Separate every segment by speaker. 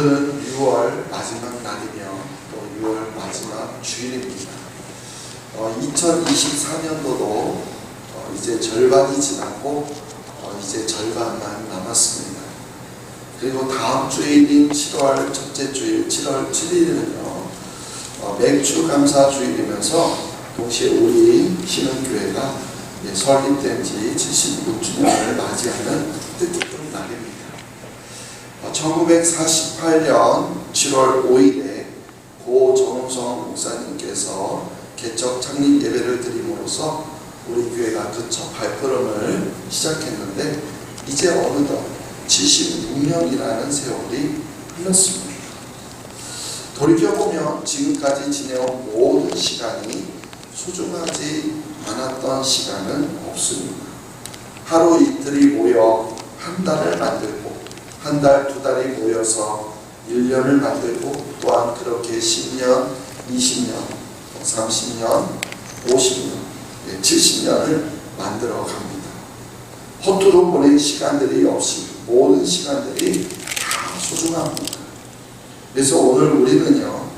Speaker 1: 오늘은 6월 마지막 날이며 또 6월 마지막 주일입니다. 2024년도도 이제 절반이 지났고 이제 절반만 남았습니다. 그리고 다음 주일인 7월 첫째 주일 7월 7일은요 맥주 감사 주일이면서 동시에 우리 신흥교회가 설립된 지 76주년을 맞이하는 뜻깊은 날입니다. 1948년 7월 5일에 고 정우성 목사님께서 개척 창립 예배를 드림으로써 우리 교회가 그 첫 발걸음을 시작했는데 이제 어느덧 76년이라는 세월이 흘렀습니다. 돌이켜보면 지금까지 지내온 모든 시간이 소중하지 않았던 시간은 없습니다. 하루 이틀이 모여 한 달을 만들고 한 달, 두 달이 모여서 1년을 만들고 또한 그렇게 10년, 20년, 30년, 50년, 70년을 만들어 갑니다. 허투루 보낸 시간들이 없이 모든 시간들이 다 소중합니다. 그래서 오늘 우리는요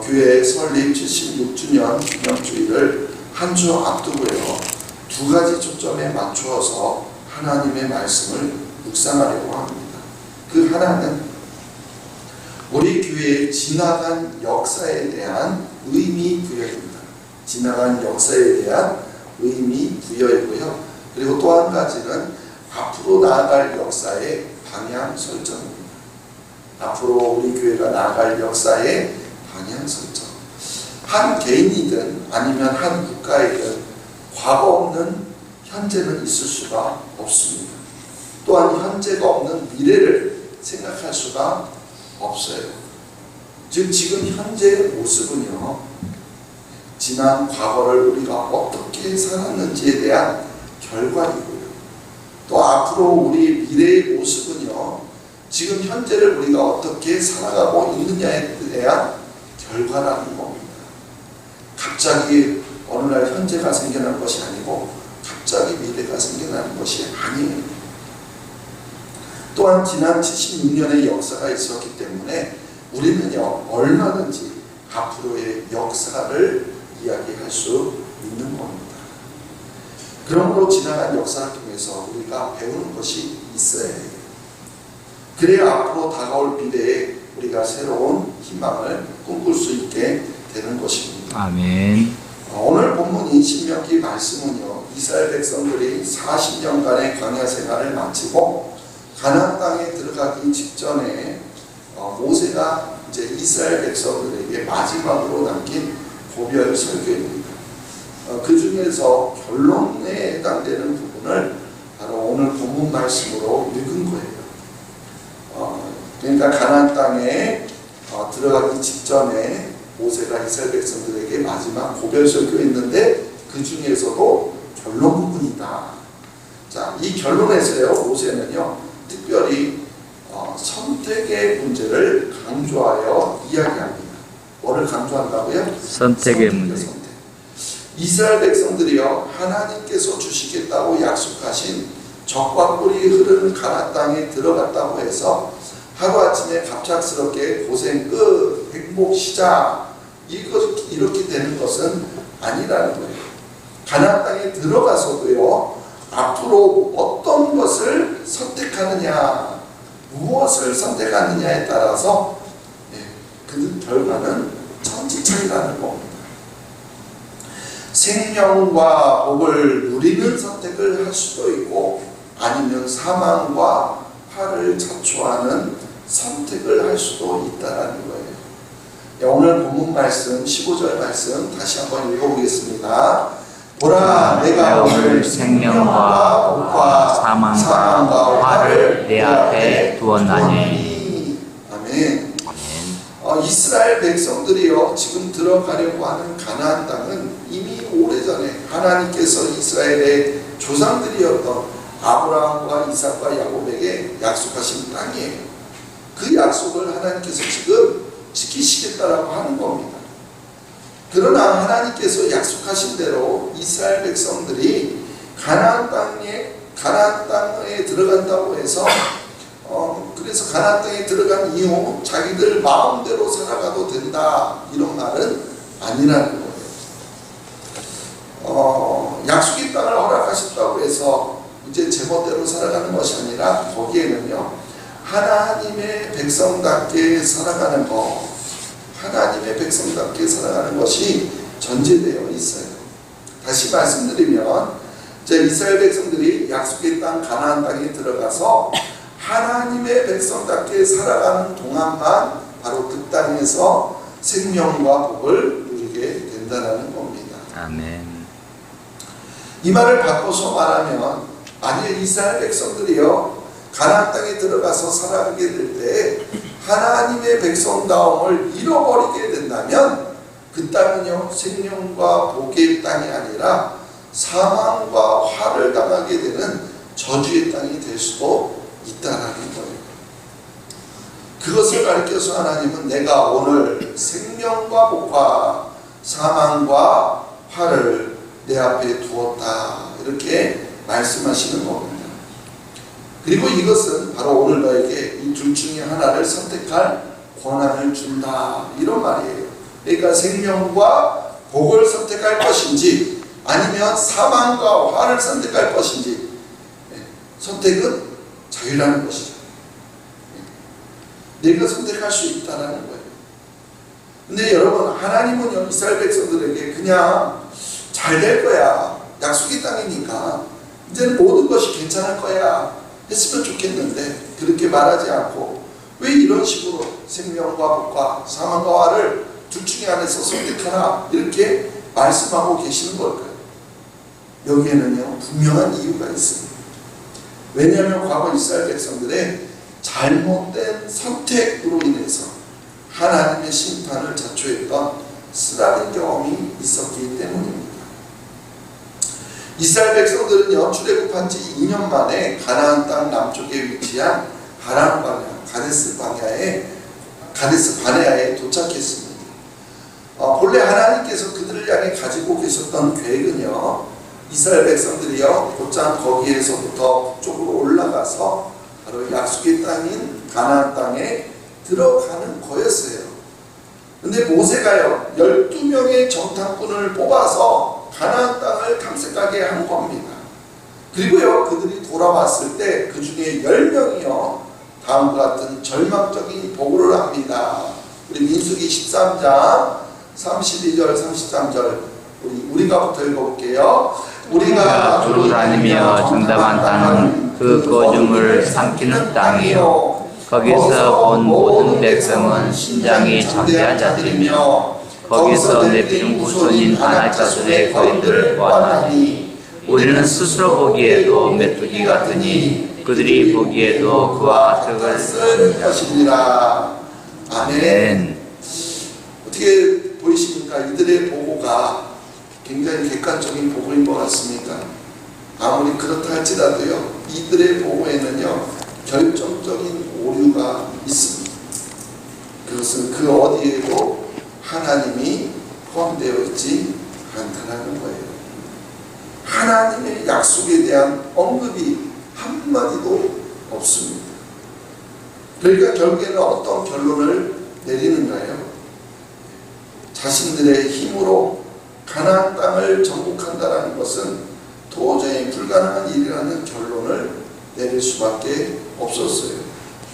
Speaker 1: 교회 설립 76주년 기념주일을 한 주 앞두고요 두 가지 초점에 맞추어서 하나님의 말씀을 묵상하려고 합니다. 그 하나는 우리 교회의 지나간 역사에 대한 의미 부여입니다. 지나간 역사에 대한 의미 부여이고요. 그리고 또 한 가지는 앞으로 나아갈 역사의 방향 설정입니다. 앞으로 우리 교회가 나아갈 역사의 방향 설정. 한 개인이든 아니면 한 국가이든 과거 없는 현재는 있을 수가 없습니다. 또한 현재가 없는 미래를 생각할 수가 없어요. 즉 지금 현재의 모습은요 지난 과거를 우리가 어떻게 살았는지에 대한 결과이고요. 또 앞으로 우리 미래의 모습은요 지금 현재를 우리가 어떻게 살아가고 있느냐에 대한 결과라는 겁니다. 갑자기 어느 날 현재가 생겨난 것이 아니고 갑자기 미래가 생겨나는 것이 아니에요. 또한 지난 76년의 역사가 있었기 때문에 우리는요 얼마든지 앞으로의 역사를 이야기할 수 있는 겁니다. 그러므로 지나간 역사를 통해서 우리가 배우는 것이 있어야 해요. 그래야 앞으로 다가올 미래에 우리가 새로운 희망을 꿈꿀 수 있게 되는 것입니다.
Speaker 2: 아멘.
Speaker 1: 오늘 본문인 신명기 말씀은요 이스라엘 백성들이 40년간의 광야 생활을 마치고 가나안 땅에 들어가기 직전에 모세가 이제 이스라엘 백성들에게 마지막으로 남긴 고별 설교입니다. 그 중에서 결론에 해당되는 부분을 바로 오늘 본문 말씀으로 읽은 거예요. 그러니까 가나안 땅에 들어가기 직전에 모세가 이스라엘 백성들에게 마지막 고별 설교했는데 그 중에서도 결론 부분이다. 자, 이 결론에서요 모세는요 특별히 선택의 문제를 강조하여 이야기합니다. 뭐를 강조한다고요?
Speaker 2: 선택의 문제.
Speaker 1: 선택. 이스라엘 백성들이요 하나님께서 주시겠다고 약속하신 적과 꿀이 흐르는 가나안 땅에 들어갔다고 해서 하루아침에 갑작스럽게 고생 끝, 행복 시작 이렇게 되는 것은 아니라는 거예요. 가나안 땅에 들어가서도요 앞으로 어떤 것을 선택하느냐 무엇을 선택하느냐에 따라서 그 결과는 천지차이라는 겁니다. 생명과 복을 누리는 선택을 할 수도 있고 아니면 사망과 화를 자초하는 선택을 할 수도 있다는 거예요. 오늘 본문 말씀 15절 말씀 다시 한번 읽어보겠습니다. 보라 내가 오늘
Speaker 2: 생명과 복과 사망과 화를 내 앞에 두었나니.
Speaker 1: 아멘. 이스라엘 백성들이요 지금 들어가려고 하는 가나안 땅은 이미 오래전에 하나님께서 이스라엘의 조상들이었던 아브라함과 이삭과 야곱에게 약속하신 땅이에요. 그 약속을 하나님께서 지금 지키시겠다라고 하는 겁니다. 그러나 하나님께서 약속하신 대로 이스라엘 백성들이 가나안 땅에 들어간다고 해서 그래서 가나안 땅에 들어간 이후 자기들 마음대로 살아가도 된다 이런 말은 아니라는 거예요. 약속의 땅을 허락하셨다고 해서 이제 제멋대로 살아가는 것이 아니라 거기에는요 하나님의 백성답게 살아가는 것, 하나님의 백성답게 살아가는 것이 전제되어 있어요. 다시 말씀드리면 이제 이스라엘 백성들이 약속의 땅 가나안 땅에 들어가서 하나님의 백성답게 살아가는 동안만 바로 그 땅에서 생명과 복을 누리게 된다는 겁니다.
Speaker 2: 아멘.
Speaker 1: 이 말을 바꿔서 말하면 만일 이스라엘 백성들이요 가나안 땅에 들어가서 살아가게 될 때 하나님의 백성다움을 잃어버리게 된다면 그 땅은요 생명과 복의 땅이 아니라 사망과 화를 당하게 되는 저주의 땅이 될 수도 있다라는 거예요. 그것을 가리켜서 하나님은 내가 오늘 생명과 복과 사망과 화를 내 앞에 두었다 이렇게 말씀하시는 겁니다. 그리고 이것은 바로 오늘 너에게 이 둘 중에 하나를 선택할 권한을 준다 이런 말이에요. 그러니까 생명과 복을 선택할 것인지 아니면 사망과 화를 선택할 것인지 선택은 자유라는 것이죠. 내가 선택할 수 있다는 거예요. 근데 여러분 하나님은 이스라엘 백성들에게 그냥 잘 될 거야 약속의 땅이니까 이제는 모든 것이 괜찮을 거야 했으면 좋겠는데 그렇게 말하지 않고 왜 이런 식으로 생명과 복과 사망과 화를 둘 중에 하나에서 선택하라 이렇게 말씀하고 계시는 걸까요? 여기에는요 분명한 이유가 있습니다. 왜냐하면 과거 이스라엘 백성들의 잘못된 선택으로 인해서 하나님의 심판을 자초했던 쓰라린 경험이 있었기 때문입니다. 이스라엘 백성들은요 출애굽한 지 2년 만에 가나안 땅 남쪽에 위치한 하란 광야 가데스 바네아에 도착했습니다. 본래 하나님께서 그들을 향해 가지고 계셨던 계획은요 이스라엘 백성들이요 곧장 거기에서부터 북쪽으로 올라가서 바로 약속의 땅인 가나안 땅에 들어가는 거였어요. 근데 모세가요 12명의 정탐꾼을 뽑아서 가나안 땅을 탐색하게 한 겁니다. 그리고요 그들이 돌아왔을 때 그 중에 10명이요 다음과 같은 절망적인 보고를 합니다. 우리 민수기 13장 32절 33절 우리가부터 읽어볼게요. 우리가
Speaker 2: 두루 다니며 정답한 땅은 그 거중을 삼키는 땅이요 거기서 본 모든 백성은 신장이 장대한 자들이며 거기서 내피는 후손인 아낙 자손의 거인들을 보았나니 우리는 스스로 보기에도 메뚜기 같으니 그들이 보기에도 그와 같을
Speaker 1: 것이니라. 아멘. 어떻게 보이십니까? 이들의 보고가 굉장히 객관적인 보고인 것 같습니까? 아무리 그렇다 할지라도요 이들의 보고에는요 결정적인 오류가 있습니다. 그것은 그 어디에도 하나님이 포함되어 있지 않다는 거예요. 하나님의 약속에 대한 언급이 한마디도 없습니다. 그러니까 결국에는 어떤 결론을 내리는가요? 자신들의 힘으로 가나안 땅을 정복한다는 것은 도저히 불가능한 일이라는 결론을 내릴 수밖에 없었어요.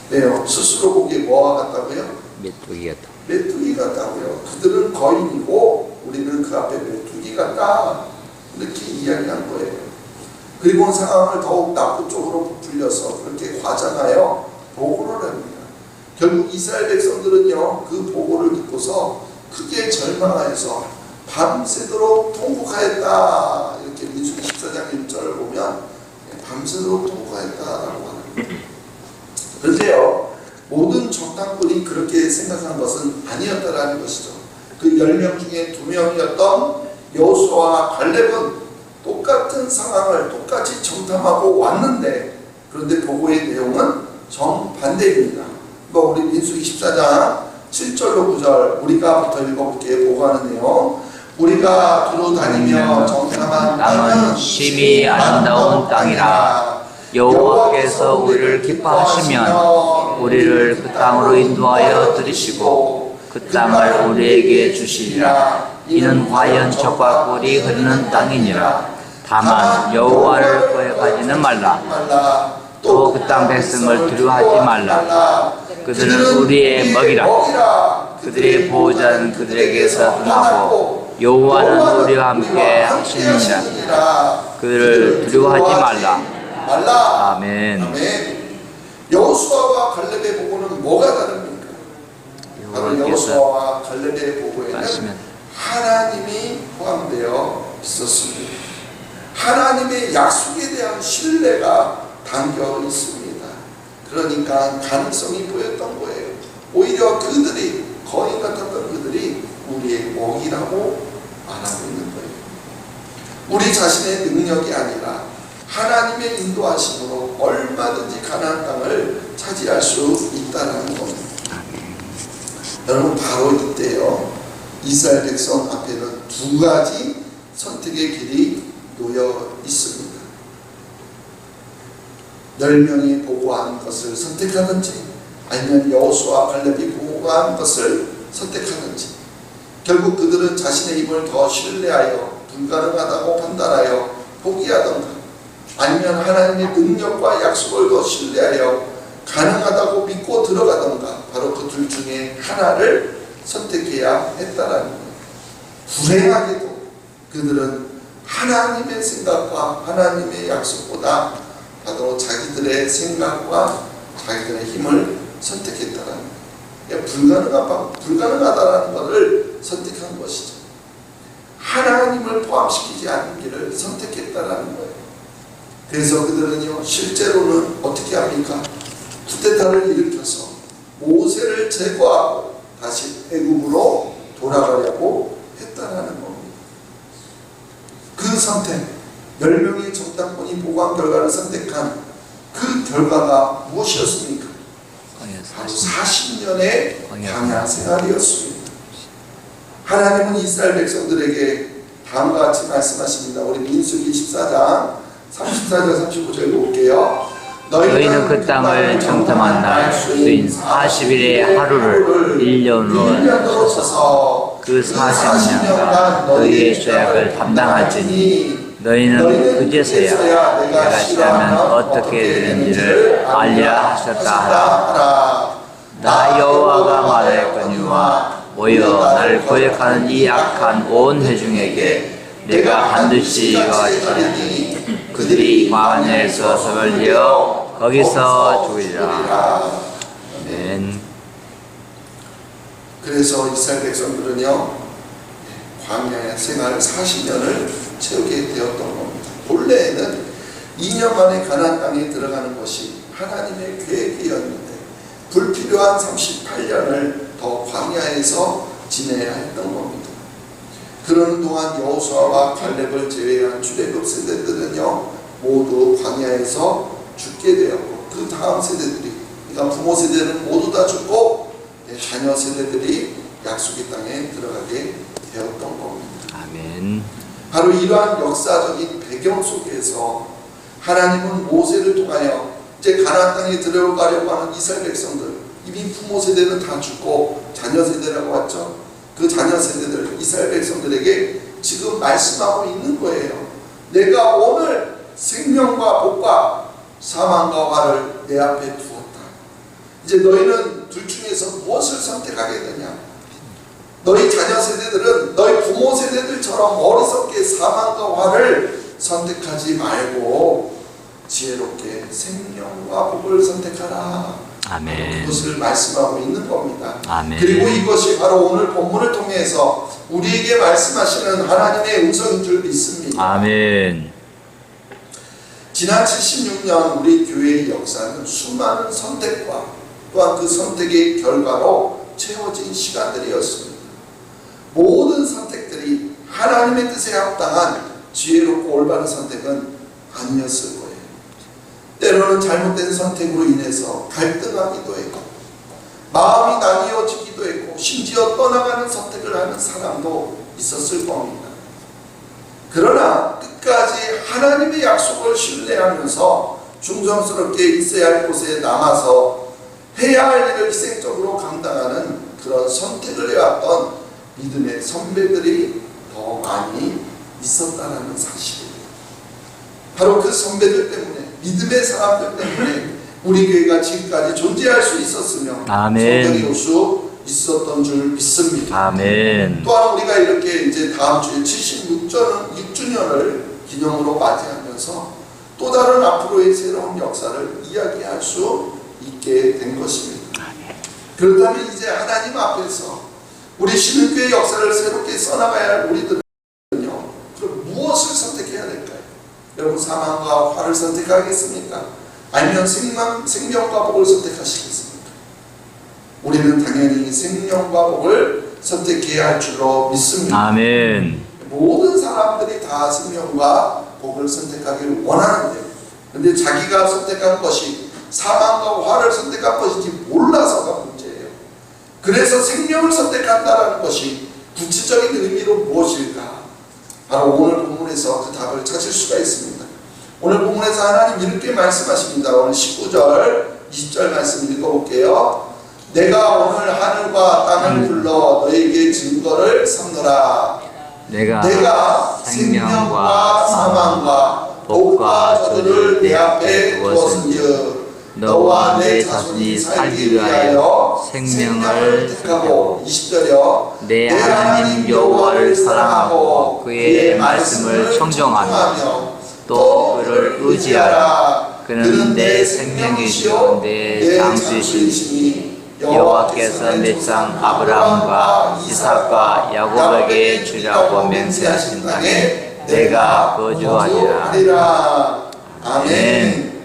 Speaker 1: 왜요? 스스로 보기에 뭐와 같다고요?
Speaker 2: 메뚜기 같다.
Speaker 1: 메뚜기 같다고요. 그들은 거인이고 우리는 그 앞에 메뚜기 같다 이렇게 이야기한 거예요. 그리고 상황을 더욱 나쁜 쪽으로 부풀려서 그렇게 과장하여 보고를 합니다. 결국 이스라엘 백성들은요 그 보고를 듣고서 크게 절망하여서 밤새도록 통곡하였다 이렇게 민수기 14장 1절을 보면 밤새도록 통곡하였다라고 하는. 그런데요 모든 정탐꾼이 그렇게 생각한 것은 아니었다라는 것이죠. 그 10명 중에 2명이었던 여호수아와 갈렙은 똑같은 상황을 똑같이 정탐하고 왔는데 그런데 보고의 내용은 정반대입니다. 우리 민수기 14장 7절로 9절 우리가부터 읽어볼게요. 보고하는 내용. 우리가 두루 다니며 정탐한 땅은
Speaker 2: 심히 아름다운 땅이라 여호와께서 우리를 기뻐하시면 우리를 그 땅으로 인도하여 들이시고 그 땅을 우리에게 주시리라. 이는 과연 젖과 꿀이 흐르는 땅이니라. 다만 여호와를 거역하지는 말라. 또 그 땅 백성을 두려워하지 말라. 그들은 우리의 먹이라. 그들의 보호자는 그들에게서 떠나고 여호와는 우리와 함께 하시느니라. 그들을 두려워하지 말라. 아멘.
Speaker 1: 여호수아와 갈렙의 보고는 뭐가 다릅니까? 바로 여호수아와 갈렙의 보고에는 하나님이 포함되어 있었습니다. 하나님의 약속에 대한 신뢰가 담겨 있습니다. 그러니까 가능성이 보였던 거예요. 오히려 그들이, 거인 같았던 그들이 우리의 먹이라고 말하고 있는 거예요. 우리 자신의 능력이 아니라 하나님의 인도하심으로 얼마든지 가나안 땅을 차지할 수 있다는 겁니다. 여러분, 바로 이때요, 이스라엘 백성 앞에는 두 가지 선택의 길이 놓여 있습니다. 10명이 보고한 것을 선택하는지, 아니면 여호수아 갈렙이 보고한 것을 선택하는지. 결국 그들은 자신의 힘을 더 신뢰하여 불가능하다고 판단하여 포기하던가, 아니면 하나님의 능력과 약속을 더 신뢰하여 가능하다고 믿고 들어가던가, 바로 그 둘 중에 하나를 선택해야 했다라는 거예요. 불행하게도 그들은 하나님의 생각과 하나님의 약속보다 바로 자기들의 생각과 자기들의 힘을 선택했다라는 거예요. 불가능하다라는 것을 선택한 것이죠. 하나님을 포함시키지 않는 길을 선택했다라는 거예요. 그래서 그들은요, 실제로는 어떻게 합니까? 쿠데타를 일으켜서 모세를 제거하고 다시 애굽으로 돌아가려고 했다라는 겁니다. 그 선택, 10명의 정탐꾼이 보고한 결과를 선택한 그 결과가 무엇이었습니까? 바로 40년의 광야 생활이었습니다. 하나님은 이스라엘 백성들에게 다음과 같이 말씀하십니다. 우리 민수기 14장 34절 35절 볼게요.
Speaker 2: 너희는 그 땅을 정탐한 날 수인 40일의 하루를 1년으로 쳐서 그 40년간 너희의 죄악을 담당할지니 너희는 그제서야 내가 싫어하면 어떻게 되는지를 알리라 하셨다 하라. 나 여호와가 말하였거니와 모여 나를 거역하는 이 악한 온 회중에게 내가 반드시 이와하리니 그들이 광야에서 소멸되어 거기서 죽으리라. 아멘.
Speaker 1: 그래서 이스라엘 백성들은요, 광야의 생활 40년을 채우게 되었던 겁니다. 본래에는 2년 만에 가나안 땅에 들어가는 것이 하나님의 계획이었는데 불필요한 38년을 더 광야에서 지내야 했던 겁니다. 그러는 동안 여호수아와 갈렙을 제외한 출애굽 세대들은요, 모두 광야에서 죽게 되었고, 그 다음 세대들이, 그러니까 부모 세대는 모두 다 죽고 자녀 세대들이 약속의 땅에 들어가게 되었던 겁니다.
Speaker 2: 아멘.
Speaker 1: 바로 이러한 역사적인 배경 속에서 하나님은 모세를 통하여 이제 가나안 땅에 들어가려고 하는 이스라엘 백성들, 이미 부모 세대는 다 죽고 자녀 세대라고 했죠. 그 자녀 세대들, 이스라엘 백성들에게 지금 말씀하고 있는 거예요. 내가 오늘 생명과 복과 사망과 화를 내 앞에 두었다. 이제 너희는 둘 중에서 무엇을 선택하게 되냐? 너희 자녀 세대들은 너희 부모 세대들처럼 어리석게 사망과 화를 선택하지 말고 지혜롭게 생명과 복을 선택하라.
Speaker 2: 아멘.
Speaker 1: 그것을 말씀하고 있는 겁니다.
Speaker 2: 아멘.
Speaker 1: 그리고 이것이 바로 오늘 본문을 통해서 우리에게 말씀하시는 하나님의 음성인 줄 믿습니다.
Speaker 2: 아멘.
Speaker 1: 지난 76년 우리 교회의 역사는 수많은 선택과 또한 그 선택의 결과로 채워진 시간들이었습니다. 모든 선택들이 하나님의 뜻에 합당한 지혜롭고 올바른 선택은 아니었을 거예요. 때로는 잘못된 선택으로 인해서 갈등하기도 했고, 마음이 나뉘어지기도 했고, 심지어 떠나가는 선택을 하는 사람도 있었을 겁니다. 그러나 끝까지 하나님의 약속을 신뢰하면서 충성스럽게 있어야 할 곳에 남아서 해야 할 일을 희생적으로 감당하는 그런 선택을 해왔던 믿음의 선배들이 더 많이 있었다는 사실이에요. 바로 그 선배들 때문에, 믿음의 사람들 때문에 우리 교회가 지금까지 존재할 수 있었으며 성경이 올 수 있었던 줄 믿습니다.
Speaker 2: 아멘.
Speaker 1: 또한 우리가 이렇게 이제 다음 주에 76주년을 기념으로 맞이하면서 또 다른 앞으로의 새로운 역사를 이야기할 수 있게 된 것입니다. 그렇다면 이제 하나님 앞에서 우리 신흥교회 역사를 새롭게 써나가야 할 우리들은요, 그럼 무엇을 선택해야 될까요? 여러분, 사망과 화를 선택하겠습니까? 아니면 생명과 복을 선택하시겠습니까? 우리는 당연히 생명과 복을 선택해야 할 줄로 믿습니다.
Speaker 2: 아멘.
Speaker 1: 모든 사람들이 다 생명과 복을 선택하기를 원하는데, 근데 자기가 선택한 것이 사망과 화를 선택한 것인지 몰라서가 문제예요. 그래서 생명을 선택한다는 것이 구체적인 의미로 무엇일까? 바로 오늘 본문에서 그 답을 찾을 수가 있습니다. 오늘 본문에서 하나님 이렇게 말씀하십니다. 오늘 19절, 20절 말씀 읽어볼게요. 내가 오늘 하늘과 땅을 불러 너에게 증거를 삼노라. 내가 생명과 사망과 복과 저주를 내 앞에 두었은즉 너와 내 자손이 살기 위하여 생명을 택하고. 20절이요.
Speaker 2: 내 하나님 여호와를 사랑하고 그의 말씀을 청정하며 또 그를 의지하라. 그는 내 생명이시요 내 장수이시니 여호와께서 내 장 아브라함과 이삭과 야곱에게 주라고 맹세하신 땅에 내가 거주하리라.
Speaker 1: 아멘.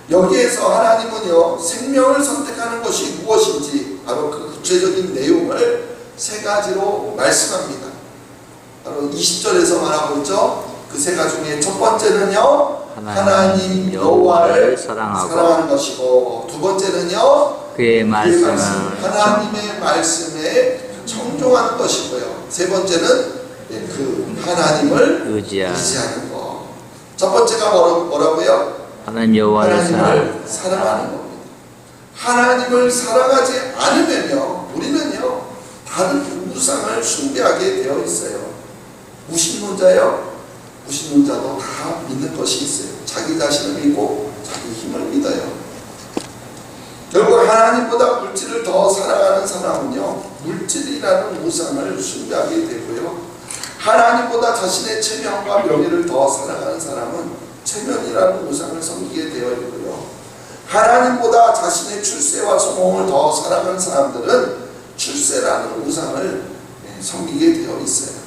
Speaker 1: 여기에서 하나님은요, 생명을 선택하는 것이 무엇인지 바로 그 구체적인 내용을 세 가지로 말씀합니다. 바로 20절에서 말하고 있죠. 그 세 가지 중에 첫 번째는요, 하나님 여호와를 사랑하는 것이고, 두 번째는요,
Speaker 2: 그의 말씀을
Speaker 1: 하나님의 말씀에 청종하는 것이고요, 세 번째는 그 하나님을 의지하는 것. 첫 번째가 뭐라고요?
Speaker 2: 하나님 여호와를
Speaker 1: 사랑하는 겁니다. 하나님을 사랑하지 않으면요, 우리는요 다른 우상을 숭배하게 되어 있어요. 무신론자요, 무신론자도 다 믿는 것이 있어요. 자기 자신을 믿고 자기 힘을 믿어요. 결국 하나님보다 물질을 더 사랑하는 사람은요, 물질이라는 우상을 숭배하게 되고요, 하나님보다 자신의 체면과 명예를 더 사랑하는 사람은 체면이라는 우상을 섬기게 되어 있고요, 하나님보다 자신의 출세와 성공을 더 사랑하는 사람들은 출세라는 우상을 섬기게 되어 있어요.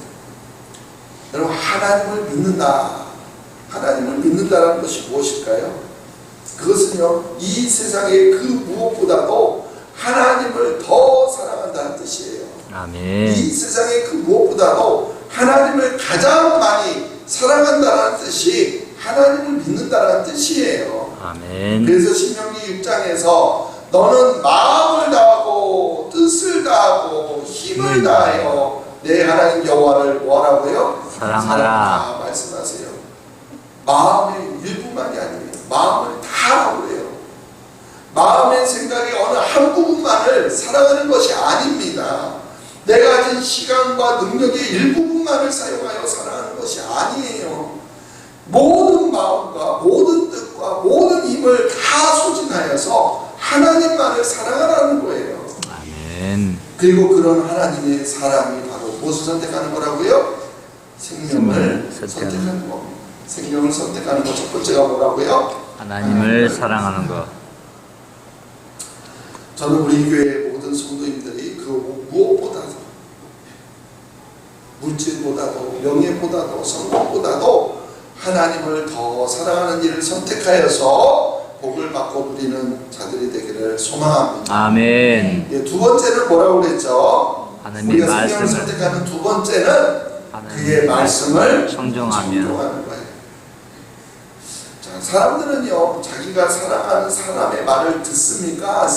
Speaker 1: 여러분, 하나님을 믿는다. 하나님을 믿는다는 것이 무엇일까요? 그것은요, 이 세상의 그 무엇보다도 하나님을 더 사랑한다는 뜻이에요.
Speaker 2: 아멘.
Speaker 1: 이 세상의 그 무엇보다도 하나님을 가장 많이 사랑한다는 뜻이 하나님을 믿는다는 뜻이에요.
Speaker 2: 아멘.
Speaker 1: 그래서 신명기 6장에서 너는 마음을 다하고 뜻을 다하고 힘을 다하여 내 하나님 여호와를 뭐라고요?
Speaker 2: 사랑하라
Speaker 1: 말씀하세요. 마음의 일부만이 아니에요. 마음을 다하라고 그래요. 마음의 생각이 어느 한 부분만을 사랑하는 것이 아닙니다. 내가 가진 시간과 능력의 일부분만을 사용하여 사랑하는 것이 아니에요. 모든 마음과 모든 뜻과 모든 힘을 다 소진하여서 하나님만을 사랑하라는 거예요.
Speaker 2: 아멘.
Speaker 1: 그리고 그런 하나님의 사람이 바로 무엇을 선택하는 거라고요? 생명을 선택하는 겁니다. 생명을 선택하는 것 첫 번째가 뭐라고요?
Speaker 2: 하나님을 사랑하는 것.
Speaker 1: 저는 우리 교회 모든 성도님들이 그 무엇보다도, 물질보다도 명예보다도 성공보다도 하나님을 더 사랑하는 일을 선택하여서 복을 받고 누리는 자들이 되기를 소망합니다.
Speaker 2: 아멘.
Speaker 1: 두 번째는 뭐라고 그랬죠?
Speaker 2: 하나님의
Speaker 1: 우리가 생명을
Speaker 2: 말씀을
Speaker 1: 선택하는 두 번째는 그의 말씀을
Speaker 2: 청정하며.
Speaker 1: 청정하는 거예요. 자, 사람들은요, 자기가 사랑하는 사람의 말을 듣습니까?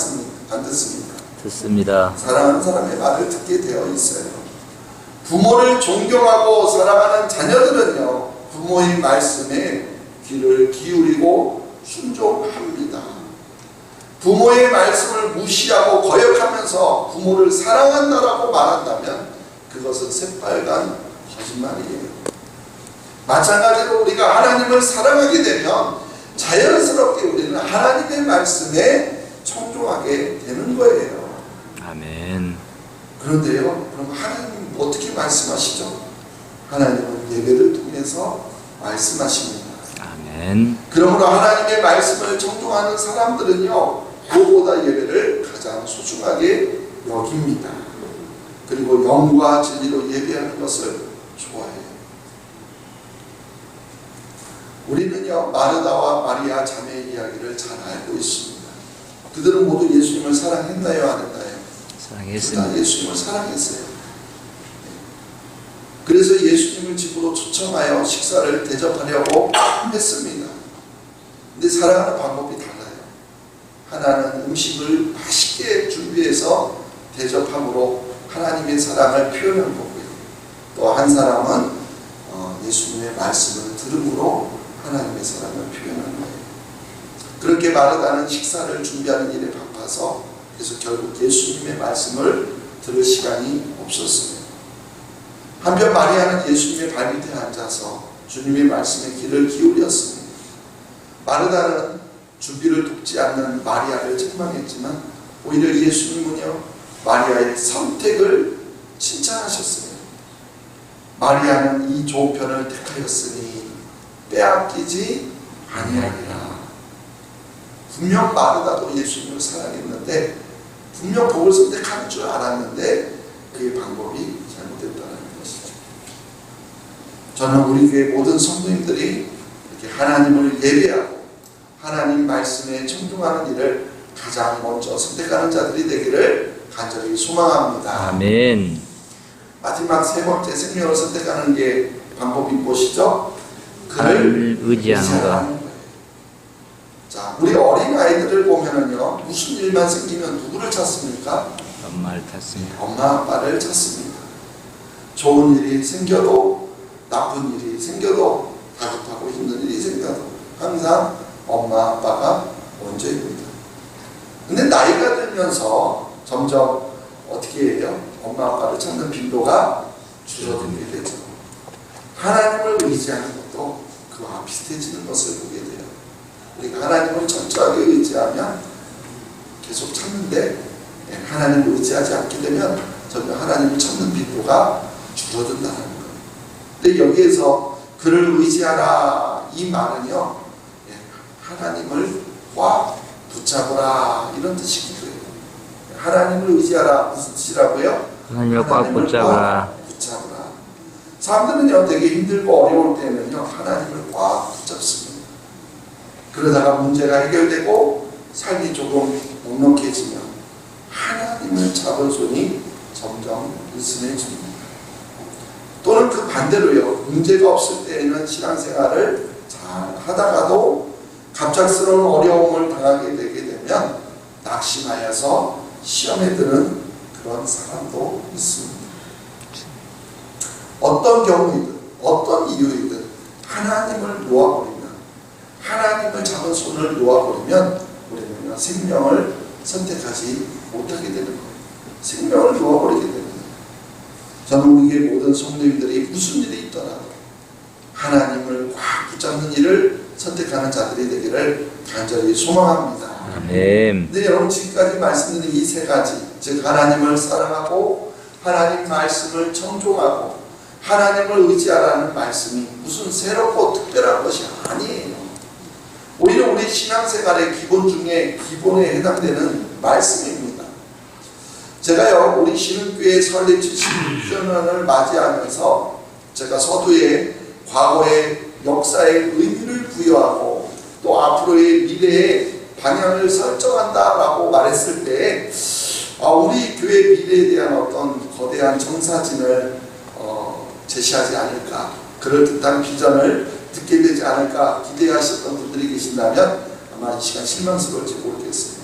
Speaker 1: 안 듣습니까?
Speaker 2: 듣습니다.
Speaker 1: 사랑하는 사람의 말을 듣게 되어 있어요. 부모를 존경하고 사랑하는 자녀들은요, 부모의 말씀에 귀를 기울이고 순종합니다. 부모의 말씀을 무시하고 거역하면서 부모를 사랑한다라고 말한다면 그것은 새빨간 거짓말이에요. 마찬가지로 우리가 하나님을 사랑하게 되면 자연스럽게 우리는 하나님의 말씀에 청종하게 되는 거예요.
Speaker 2: 아멘.
Speaker 1: 그런데요, 그럼 하나님은 어떻게 말씀하시죠? 하나님은 예배를 통해서 말씀하십니다.
Speaker 2: 아멘.
Speaker 1: 그러므로 하나님의 말씀을 청종하는 사람들은요, 무엇보다 예배를 가장 소중하게 여깁니다. 그리고 영과 진리로 예배하는 것을 좋아해요. 우리는요, 마르다와 마리아 자매 이야기를 잘 알고 있습니다. 그들은 모두 예수님을 사랑했나요, 안 했나요?
Speaker 2: 사랑했습니다.
Speaker 1: 예수님을 사랑했어요. 그래서 예수님을 집으로 초청하여 식사를 대접하려고 했습니다. 근데 사랑하는 방법이 달라요. 하나는 음식을 맛있게 준비해서 대접함으로 하나님의 사랑을 표현한 거고요. 또 한 사람은 예수님의 말씀을 들음으로 하나님의 사랑을 표현한 거예요. 그렇게 마르다는 식사를 준비하는 일에 바빠서 그래서 결국 예수님의 말씀을 들을 시간이 없었습니다. 한편 마리아는 예수님의 발밑에 앉아서 주님의 말씀에 귀를 기울였습니다. 마르다는 준비를 돕지 않는 마리아를 책망했지만 오히려 예수님은요, 마리아의 선택을 칭찬하셨어요. 마리아는 이 좋은 편을 택하였으니 빼앗기지 아니하리라. 분명 마르다도 예수님을 사랑했는데 분명 복을 선택하는 줄 알았는데 그의 방법이 잘못됐다는 것이죠. 저는 우리 교회 모든 성도님들이 이렇게 하나님을 예배하고 하나님 말씀에 청종하는 일을 가장 먼저 선택하는 자들이 되기를 간절히 소망합니다.
Speaker 2: 아멘.
Speaker 1: 마지막 세 번째 생명을 선택하는 게 방법이 무엇이죠?
Speaker 2: 하나님을 의지하는 것.
Speaker 1: 거예요. 자, 우리 어린 아이들을 보면은요, 무슨 일만 생기면 누구를 찾습니까?
Speaker 2: 엄마를 탔습니다.
Speaker 1: 엄마 아빠를 찾습니다. 좋은 일이 생겨도 나쁜 일이 생겨도 다급하고 힘든 일이 생겨도 항상 엄마 아빠가 먼저입니다. 근데 나이가 들면서 점점 어떻게 해요? 엄마 아빠를 찾는 빈도가 줄어들게 되죠. 하나님을 의지하는 것도 그와 비슷해지는 것을 보게 돼요. 우리가 하나님을 철저하게 의지하면 계속 찾는데 하나님을 의지하지 않게 되면 점점 하나님을 찾는 빈도가 줄어든다는 거예요. 근데 여기에서 그를 의지하라 이 말은요, 하나님을 꽉 붙잡으라 이런 뜻이기도 해요. 하나님을 의지하라 무슨 뜻이라고요?
Speaker 2: 하나님을 꽉 붙잡으라.
Speaker 1: 붙잡으라. 사람들은요, 되게 힘들고 어려울 때는요, 하나님을 꽉 붙잡습니다. 그러다가 문제가 해결되고 삶이 조금 넉넉해지면 하나님을 잡은 손이 점점 느슨해집니다. 또는 그 반대로요, 문제가 없을 때에는 신앙생활을 잘 하다가도 갑작스러운 어려움을 당하게 되게 되면 낙심하여서 시험에 드는 그런 사람도 있습니다. 어떤 경우이든 어떤 이유이든 하나님을 놓아버리면, 하나님을 잡은 손을 놓아버리면 우리는 생명을 선택하지 못하게 되는 거예요. 생명을 놓아버리게 되는 거예요. 저는 우리의 모든 성도님들이 무슨 일이 있더라도 하나님을 꽉 붙잡는 일을 선택하는 자들이 되기를 간절히 소망합니다.
Speaker 2: 아멘.
Speaker 1: 근데 여러분, 지금까지 말씀드린 이 세 가지, 즉 하나님을 사랑하고 하나님 말씀을 청종하고 하나님을 의지하라는 말씀이 무슨 새롭고 특별한 것이 아니에요. 오히려 우리 신앙생활의 기본 중에 기본에 해당되는 말씀입니다. 제가요, 우리 신흥교회 설립 76주년을 맞이하면서 제가 서두에 과거의 역사의 의미를 부여하고 또 앞으로의 미래의 방향을 설정한다라고 말했을 때 우리 교회 미래에 대한 어떤 거대한 정사진을 제시하지 않을까, 그럴듯한 비전을 듣게 되지 않을까 기대하셨던 분들이 계신다면 아마 이 시간 실망스러울지 모르겠습니다.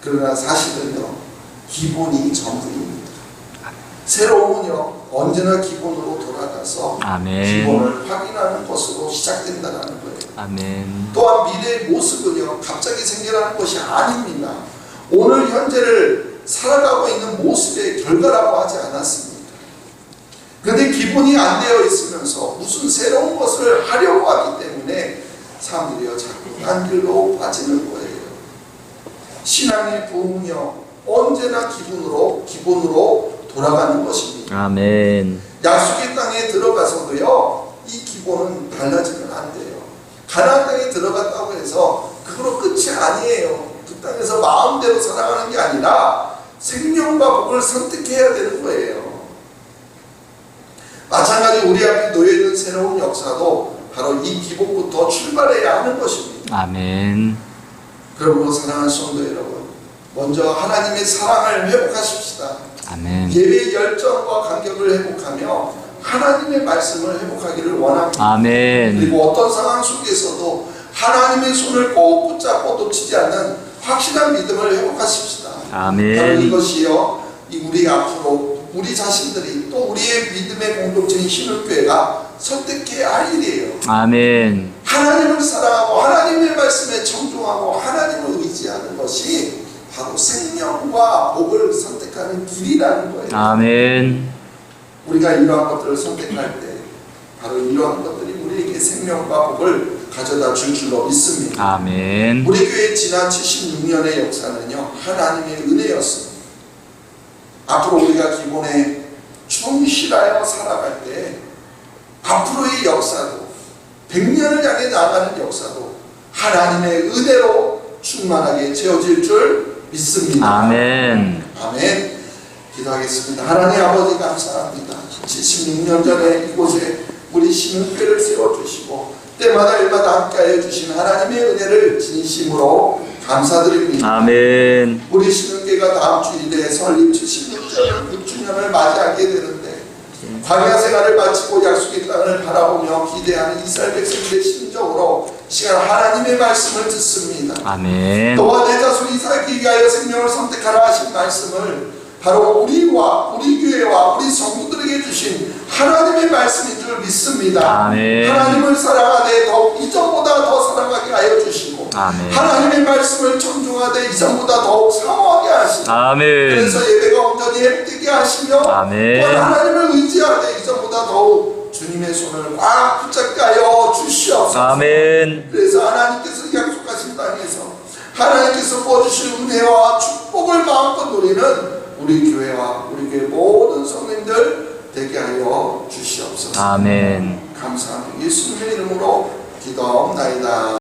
Speaker 1: 그러나 사실은요, 기본이 전부입니다. 새로움은요, 언제나 기본으로 돌아가서
Speaker 2: 아멘.
Speaker 1: 기본을 확인하는 것으로 시작된다는 거예요.
Speaker 2: 아멘.
Speaker 1: 또한 미래의 모습은요, 갑자기 생겨나는 것이 아닙니다. 오늘 현재를 살아가고 있는 모습의 결과라고 하지 않았습니다. 그런데 기본이 안 되어 있으면서 무슨 새로운 것을 하려고 하기 때문에 사람들이요 자꾸 딴 길로 빠지는 거예요. 신앙의 부흥이요 언제나 기본으로 돌아가는 것입니다.
Speaker 2: 아멘.
Speaker 1: 약속의 땅에 들어가서도요 이 기본은 달라지면 안 돼요. 가나안 땅에 들어갔다고 해서 그걸로 끝이 아니에요. 그 땅에서 마음대로 살아가는 게 아니라 생명과 복을 선택해야 되는 거예요. 마찬가지 우리 앞에 놓여있는 새로운 역사도 바로 이 기본부터 출발해야 하는 것입니다.
Speaker 2: 아멘.
Speaker 1: 그러므로 사랑하는 성도 여러분, 먼저 하나님의 사랑을 회복하십시다.
Speaker 2: 아멘.
Speaker 1: 예배의 열정과 간격을 회복하며 하나님의 말씀을 회복하기를 원합니다.
Speaker 2: 아멘.
Speaker 1: 그리고 어떤 상황 속에서도 하나님의 손을 꼭 붙잡고 놓치지 않는 확실한 믿음을 회복하십시다.
Speaker 2: 아멘.
Speaker 1: 바로 이것이요, 우리 앞으로 우리 자신들이 또 우리의 믿음의 공동체인 신울교회가 선택해야 할 일이에요.
Speaker 2: 아멘.
Speaker 1: 하나님을 사랑하고 하나님의 말씀에 청종하고 하나님을 의지하는 것이 바로 생명과 복을 선택하는 길이라는 거예요.
Speaker 2: 아멘.
Speaker 1: 우리가 이러한 것들을 선택할 때 바로 이러한 것들이 우리에게 생명과 복을 가져다 줄 줄로 믿습니다.
Speaker 2: 아멘.
Speaker 1: 우리 교회의 지난 76년의 역사는요 하나님의 은혜였습니다. 앞으로 우리가 기본에 충실하여 살아갈 때 앞으로의 역사도 100년을 향해 나가는 역사도 하나님의 은혜로 충만하게 채워질 줄 믿습니다.
Speaker 2: 아멘.
Speaker 1: 아멘. 기도하겠습니다. 하나님 아버지 감사합니다. 76년 전에 이곳에 우리 신흥교회를 세워주시고 때마다 일마다 함께하여 주신 하나님의 은혜를 진심으로 감사드립니다.
Speaker 2: 아멘.
Speaker 1: 우리 신흥교회가 다음 주일에 설립 76주년을 맞이하게 되는데 광야 생활을 마치고 약속의 땅을 바라보며 기대하는 이스라엘 백성들의 심정으로 시간 하나님의 말씀을 듣습니다.
Speaker 2: 아멘.
Speaker 1: 너와 내 자손 이삭에게 위하여 생명을 선택하라 하신 말씀을 바로 우리와 우리 교회와 우리 성도들에게 주신 하나님의 말씀인 줄 믿습니다.
Speaker 2: 아멘.
Speaker 1: 하나님을 사랑하되 더욱 이전보다 더 사랑하게 하여 주시고
Speaker 2: 아멘.
Speaker 1: 하나님의 말씀을 청중하되 이전보다 더욱 사모하게 하시고
Speaker 2: 아멘.
Speaker 1: 그래서 예배가 온전히 회복되게 하시며
Speaker 2: 아멘.
Speaker 1: 또한 하나님을 의지하되 이전보다 더욱 주님의 손을 꽉 붙잡게 하여 주시옵소서.
Speaker 2: 아멘.
Speaker 1: 그래서 하나님께서 약속하신 땅에서 하나님께서 부어주실 은혜와 축복을 마음껏 누리는 우리 교회와 우리 교회 모든 성도님들 되게 하여 주시옵소서.
Speaker 2: 아멘.
Speaker 1: 감사합니다. 예수님의 이름으로 기도하옵나이다.